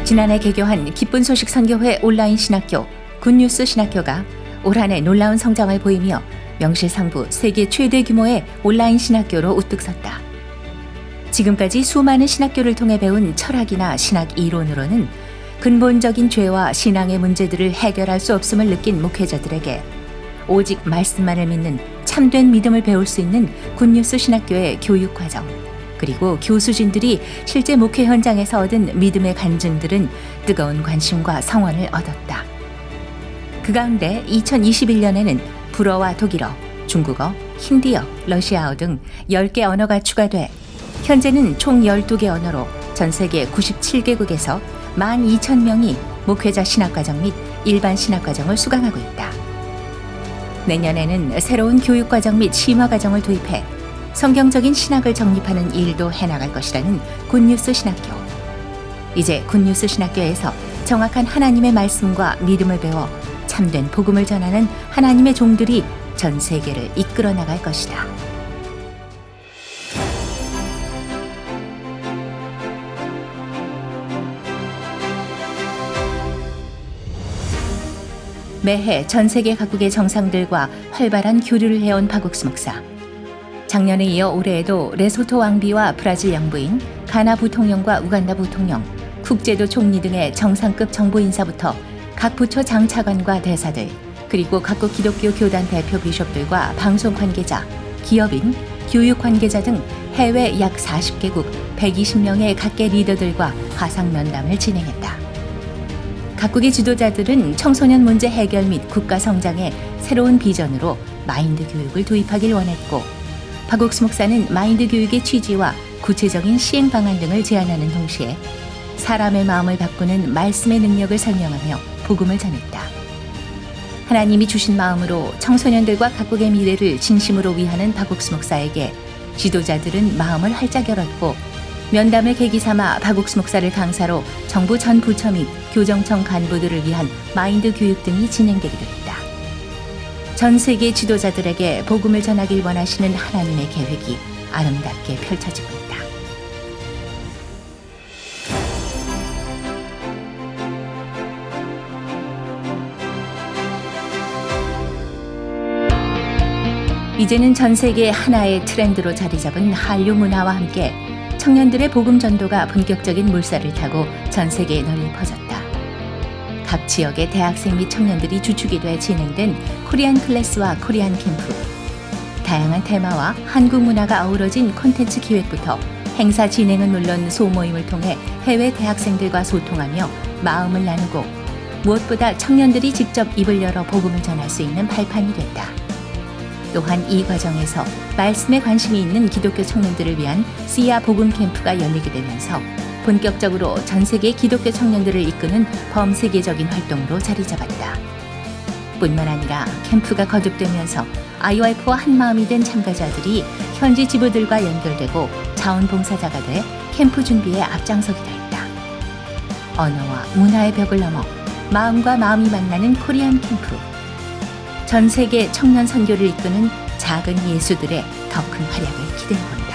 지난해 개교한 기쁜 소식 선교회 온라인 신학교 굿뉴스 신학교가 올 한 해 놀라운 성장을 보이며 명실상부 세계 최대 규모의 온라인 신학교로 우뚝 섰다. 지금까지 수많은 신학교를 통해 배운 철학이나 신학 이론으로는 근본적인 죄와 신앙의 문제들을 해결할 수 없음을 느낀 목회자들에게 오직 말씀만을 믿는 참된 믿음을 배울 수 있는 굿뉴스 신학교의 교육 과정, 그리고 교수진들이 실제 목회 현장에서 얻은 믿음의 간증들은 뜨거운 관심과 성원을 얻었다. 그 가운데 2021년에는 불어와 독일어, 중국어, 힌디어, 러시아어 등 10개 언어가 추가돼 현재는 총 12개 언어로 전 세계 97개국에서 12,000명이 목회자 신학과정 및 일반 신학과정을 수강하고 있다. 내년에는 새로운 교육과정 및 심화과정을 도입해 성경적인 신학을 정립하는 일도 해나갈 것이라는 굿뉴스 신학교. 이제 굿뉴스 신학교에서 정확한 하나님의 말씀과 믿음을 배워 참된 복음을 전하는 하나님의 종들이 전 세계를 이끌어 나갈 것이다. 매해 전 세계 각국의 정상들과 활발한 교류를 해온 바국스 목사. 작년에 이어 올해에도 레소토 왕비와 브라질 영부인, 가나 부통령과 우간다 부통령, 국제도 총리 등의 정상급 정보 인사부터 각 부처 장차관과 대사들, 그리고 각국 기독교 교단 대표 비숍들과 방송 관계자, 기업인, 교육 관계자 등 해외 약 40개국 120명의 각계 리더들과 화상 면담을 진행했다. 각국의 지도자들은 청소년 문제 해결 및 국가 성장의 새로운 비전으로 마인드 교육을 도입하길 원했고, 바국스 목사는 마인드 교육의 취지와 구체적인 시행 방안 등을 제안하는 동시에 사람의 마음을 바꾸는 말씀의 능력을 설명하며 복음을 전했다. 하나님이 주신 마음으로 청소년들과 각국의 미래를 진심으로 위하는 바국스 목사에게 지도자들은 마음을 활짝 열었고, 면담을 계기 삼아 바국스 목사를 강사로 정부 전 부처 및 교정청 간부들을 위한 마인드 교육 등이 진행되기도 했다. 전 세계 지도자들에게 복음을 전하길 원하시는 하나님의 계획이 아름답게 펼쳐지고 있다. 이제는 전 세계 하나의 트렌드로 자리 잡은 한류 문화와 함께 청년들의 복음 전도가 본격적인 물살을 타고 전 세계에 널리 퍼졌다. 각 지역의 대학생 및 청년들이 주축이 돼 진행된 코리안 클래스와 코리안 캠프. 다양한 테마와 한국 문화가 어우러진 콘텐츠 기획부터 행사 진행은 물론 소모임을 통해 해외 대학생들과 소통하며 마음을 나누고, 무엇보다 청년들이 직접 입을 열어 복음을 전할 수 있는 발판이 됐다. 또한 이 과정에서 말씀에 관심이 있는 기독교 청년들을 위한 씨야 복음 캠프가 열리게 되면서 본격적으로 전 세계 기독교 청년들을 이끄는 범세계적인 활동으로 자리 잡았다. 뿐만 아니라 캠프가 거듭되면서 IYF와 한마음이 된 참가자들이 현지 지부들과 연결되고 자원봉사자가 돼 캠프 준비에 앞장서기도 했다. 언어와 문화의 벽을 넘어 마음과 마음이 만나는 코리안 캠프. 전 세계 청년 선교를 이끄는 작은 예수들의 더 큰 활약을 기대해본다.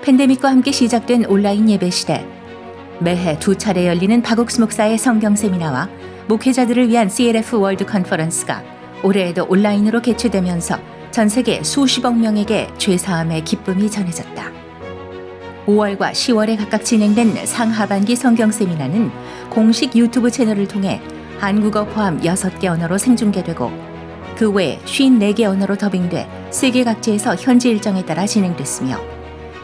팬데믹과 함께 시작된 온라인 예배 시대. 매해 2차례 열리는 바국스 목사의 성경 세미나와 목회자들을 위한 CLF 월드 컨퍼런스가 올해에도 온라인으로 개최되면서 전 세계 수십억 명에게 죄사함의 기쁨이 전해졌다. 5월과 10월에 각각 진행된 상하반기 성경 세미나는 공식 유튜브 채널을 통해 한국어 포함 6개 언어로 생중계되고, 그 외에 54개 언어로 더빙돼 세계 각지에서 현지 일정에 따라 진행됐으며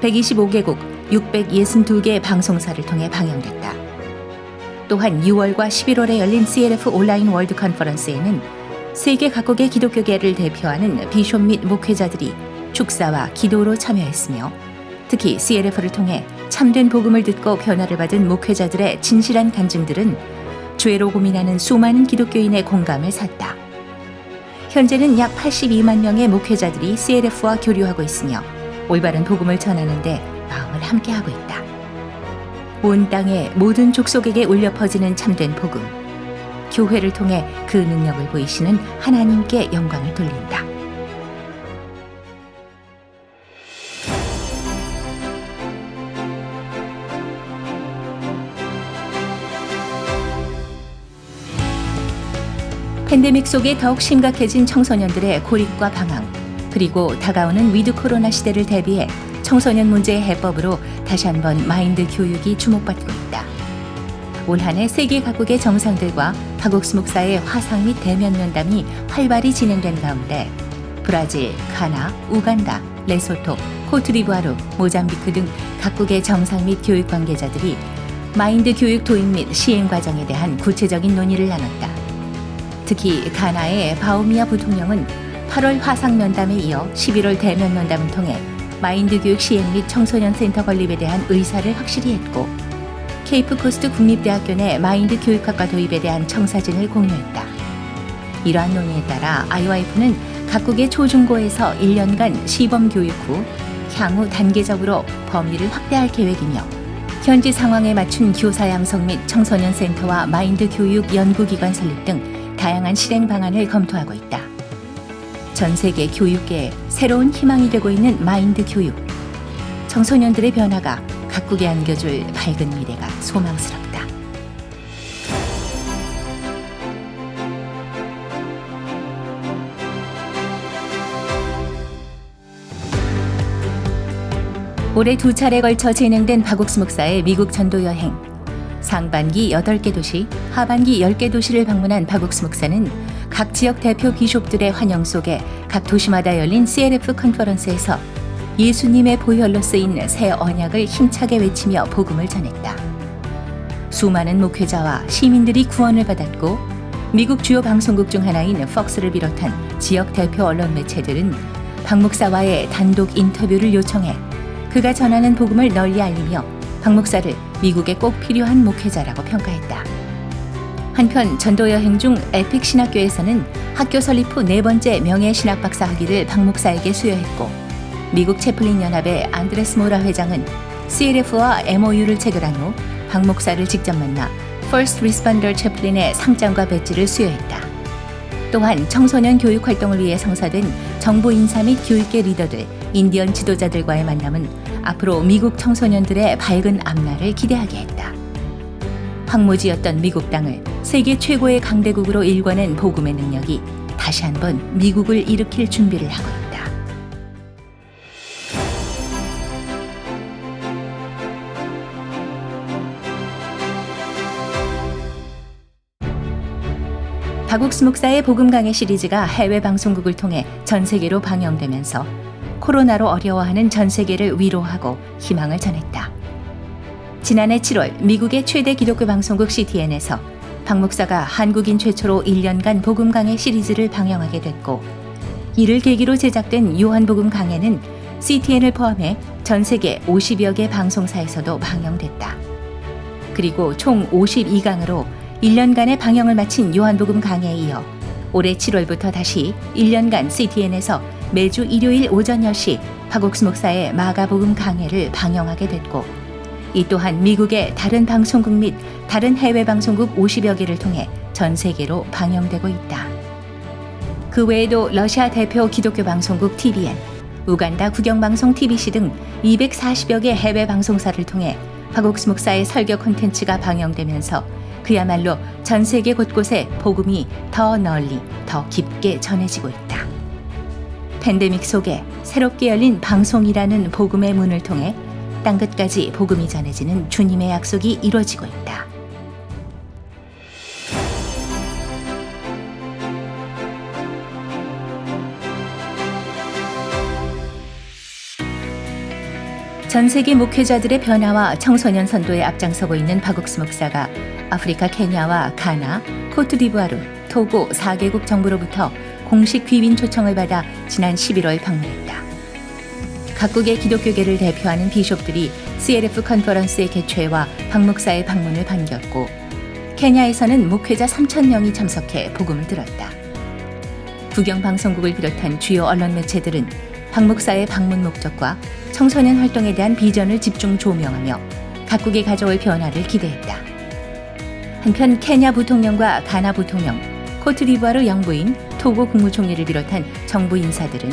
125개국 662개 방송사를 통해 방영됐다. 또한 6월과 11월에 열린 CLF 온라인 월드 컨퍼런스에는 세계 각국의 기독교계를 대표하는 비숍 및 목회자들이 축사와 기도로 참여했으며, 특히 CLF를 통해 참된 복음을 듣고 변화를 받은 목회자들의 진실한 간증들은 죄로 고민하는 수많은 기독교인의 공감을 샀다. 현재는 약 82만 명의 목회자들이 CLF와 교류하고 있으며 올바른 복음을 전하는 데 마음을 함께하고 있다. 온 땅의 모든 족속에게 울려 퍼지는 참된 복음. 교회를 통해 그 능력을 보이시는 하나님께 영광을 돌린다. 팬데믹 속에 더욱 심각해진 청소년들의 고립과 방황, 그리고 다가오는 위드 코로나 시대를 대비해 청소년 문제의 해법으로 다시 한번 마인드 교육이 주목받고 있다. 올 한 해 세계 각국의 정상들과 박옥수 목사의 화상 및 대면 면담이 활발히 진행된 가운데 브라질, 가나, 우간다, 레소토, 코트디부아르, 모잠비크 등 각국의 정상 및 교육 관계자들이 마인드 교육 도입 및 시행 과정에 대한 구체적인 논의를 나눴다. 특히 가나의 바우미아 부통령은 8월 화상 면담에 이어 11월 대면 면담을 통해 마인드 교육 시행 및 청소년 센터 건립에 대한 의사를 확실히 했고, 케이프 코스트 국립대학교 내 마인드 교육학과 도입에 대한 청사진을 공유했다. 이러한 논의에 따라 IOIF는 각국의 초중고에서 1년간 시범 교육 후 향후 단계적으로 범위를 확대할 계획이며, 현지 상황에 맞춘 교사 양성 및 청소년 센터와 마인드 교육 연구기관 설립 등 다양한 실행 방안을 검토하고 있다. 전 세계 교육계에 새로운 희망이 되고 있는 마인드 교육. 청소년들의 변화가 각국에 안겨줄 밝은 미래가 소망스럽다. 올해 2차례 걸쳐 진행된 박옥수 목사의 미국 전도 여행. 상반기 8개 도시, 하반기 10개 도시를 방문한 박옥수 목사는 각 지역 대표 비숍들의 환영 속에 각 도시마다 열린 CLF 컨퍼런스에서 예수님의 보혈로 쓰인 새 언약을 힘차게 외치며 복음을 전했다. 수많은 목회자와 시민들이 구원을 받았고, 미국 주요 방송국 중 하나인 폭스를 비롯한 지역 대표 언론 매체들은 박 목사와의 단독 인터뷰를 요청해 그가 전하는 복음을 널리 알리며 박 목사를 미국에 꼭 필요한 목회자라고 평가했다. 한편 전도 여행 중 에픽 신학교에서는 학교 설립 후 4번째 명예 신학 박사 학위를 박 목사에게 수여했고, 미국 채플린 연합의 안드레스 모라 회장은 CLF와 MOU를 체결한 후 박 목사를 직접 만나 First Responder 채플린의 상장과 배지를 수여했다. 또한 청소년 교육 활동을 위해 성사된 정부 인사 및 교육계 리더들, 인디언 지도자들과의 만남은 앞으로 미국 청소년들의 밝은 앞날을 기대하게 했다. 황무지였던 미국 땅을 세계 최고의 강대국으로 일궈낸 복음의 능력이 다시 한번 미국을 일으킬 준비를 하고 있다. 박옥수 목사의 복음 강해 시리즈가 해외 방송국을 통해 전 세계로 방영되면서 코로나로 어려워하는 전 세계를 위로하고 희망을 전했다. 지난해 7월 미국의 최대 기독교 방송국 CTN에서 박 목사가 한국인 최초로 1년간 복음 강해 시리즈를 방영하게 됐고, 이를 계기로 제작된 요한복음 강해는 CTN을 포함해 전 세계 50여 개 방송사에서도 방영됐다. 그리고 총 52강으로 1년간의 방영을 마친 요한복음 강해에 이어 올해 7월부터 다시 1년간 CTN에서 매주 일요일 오전 10시 박옥수 목사의 마가복음 강해를 방영하게 됐고, 이 또한 미국의 다른 방송국 및 다른 해외 방송국 50여 개를 통해 전 세계로 방영되고 있다. 그 외에도 러시아 대표 기독교 방송국 TBN, 우간다 국영방송 TBC 등 240여 개 해외 방송사를 통해 박옥수 목사의 설교 콘텐츠가 방영되면서 그야말로 전 세계 곳곳에 복음이 더 널리, 더 깊게 전해지고 있다. 팬데믹 속에 새롭게 열린 방송이라는 복음의 문을 통해 땅끝까지 복음이 전해지는 주님의 약속이 이루어지고 있다. 전 세계 목회자들의 변화와 청소년 선도에 앞장서고 있는 박옥수 목사가 아프리카 케냐와 가나, 코트디부아르, 토고 4개국 정부로부터 공식 귀빈 초청을 받아 지난 11월 방문했다. 각국의 기독교계를 대표하는 비숍들이 CLF 컨퍼런스의 개최와 박 목사의 방문을 반겼고, 케냐에서는 목회자 3,000명이 참석해 복음을 들었다. 국영방송국을 비롯한 주요 언론 매체들은 박 목사의 방문 목적과 청소년 활동에 대한 비전을 집중 조명하며 각국이 가져올 변화를 기대했다. 한편 케냐 부통령과 가나 부통령, 코트디부아르 영부인, 토고 국무총리를 비롯한 정부 인사들은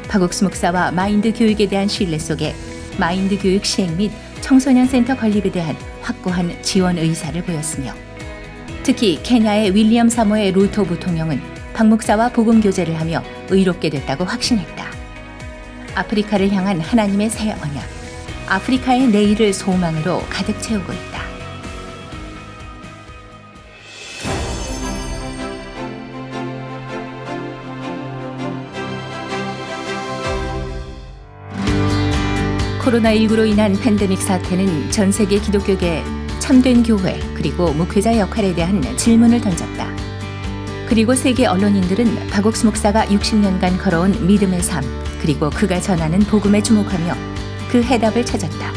박옥수 목사와 마인드 교육에 대한 신뢰 속에 마인드 교육 시행 및 청소년 센터 건립에 대한 확고한 지원 의사를 보였으며, 특히 케냐의 윌리엄 사모의 루토 부통령은 박 목사와 복음 교제를 하며 의롭게 됐다고 확신했다. 아프리카를 향한 하나님의 새 언약, 아프리카의 내일을 소망으로 가득 채우고 있다. 코로나19로 인한 팬데믹 사태는 전 세계 기독교계에 참된 교회 그리고 목회자 역할에 대한 질문을 던졌다. 그리고 세계 언론인들은 박옥수 목사가 60년간 걸어온 믿음의 삶 그리고 그가 전하는 복음에 주목하며 그 해답을 찾았다.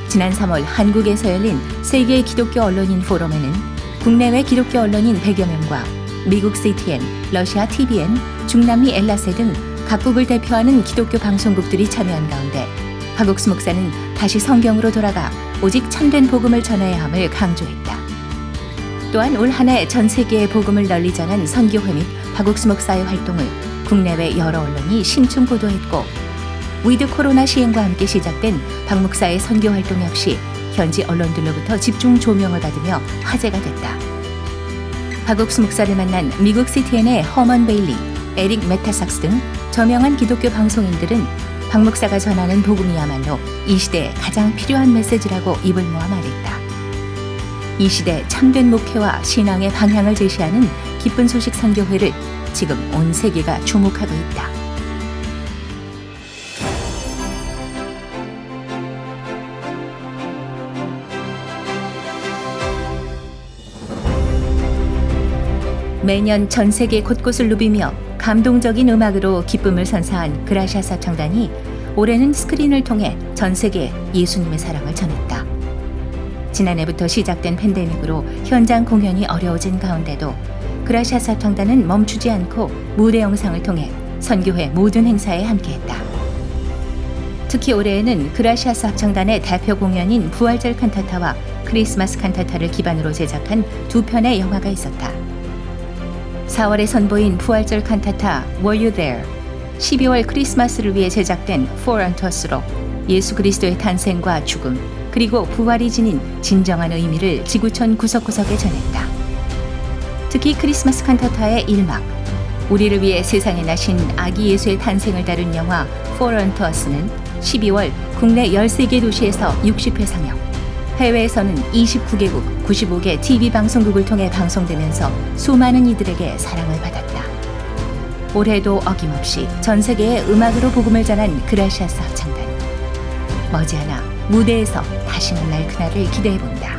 지난 3월 한국에서 열린 세계 기독교 언론인 포럼에는 국내외 기독교 언론인 100여 명과 미국 CTN, 러시아 TVN, 중남미 엘라세 등 각국을 대표하는 기독교 방송국들이 참여한 가운데 박옥수 목사는 다시 성경으로 돌아가 오직 참된 복음을 전해야 함을 강조했다. 또한 올 한 해 전 세계에 복음을 널리 전한 선교회 및 박옥수 목사의 활동을 국내외 여러 언론이 신중 보도했고, 위드 코로나 시행과 함께 시작된 박 목사의 선교 활동 역시 현지 언론들로부터 집중 조명을 받으며 화제가 됐다. 박옥수 목사를 만난 미국 CTN의 허먼 베일리, 에릭 메타삭스 등 저명한 기독교 방송인들은 박 목사가 전하는 복음이야말로 이 시대에 가장 필요한 메시지라고 입을 모아 말했다. 이 시대 참된 목회와 신앙의 방향을 제시하는 기쁜 소식 선교회를 지금 온 세계가 주목하고 있다. 매년 전 세계 곳곳을 누비며 감동적인 음악으로 기쁨을 선사한 그라시아사 청단이 올해는 스크린을 통해 전 세계에 예수님의 사랑을 전했다. 지난해부터 시작된 팬데믹으로 현장 공연이 어려워진 가운데도 그라시아사 청단은 멈추지 않고 무대 영상을 통해 선교회 모든 행사에 함께했다. 특히 올해에는 그라시아사 합창단의 대표 공연인 부활절 칸타타와 크리스마스 칸타타를 기반으로 제작한 두 편의 영화가 있었다. 4월에 선보인 부활절 칸타타 Were You There? 12월 크리스마스를 위해 제작된 For Unto Us로 예수 그리스도의 탄생과 죽음 그리고 부활이 지닌 진정한 의미를 지구촌 구석구석에 전했다. 특히 크리스마스 칸타타의 1막 우리를 위해 세상에 나신 아기 예수의 탄생을 다룬 영화 For Unto Us는 12월 국내 13개 도시에서 60회 상영, 해외에서는 29개국 95개 TV 방송국을 통해 방송되면서 수많은 이들에게 사랑을 받았다. 올해도 어김없이 전 세계에 음악으로 복음을 전한 그라시아스 합창단. 머지않아 무대에서 다시 만날 그날을 기대해본다.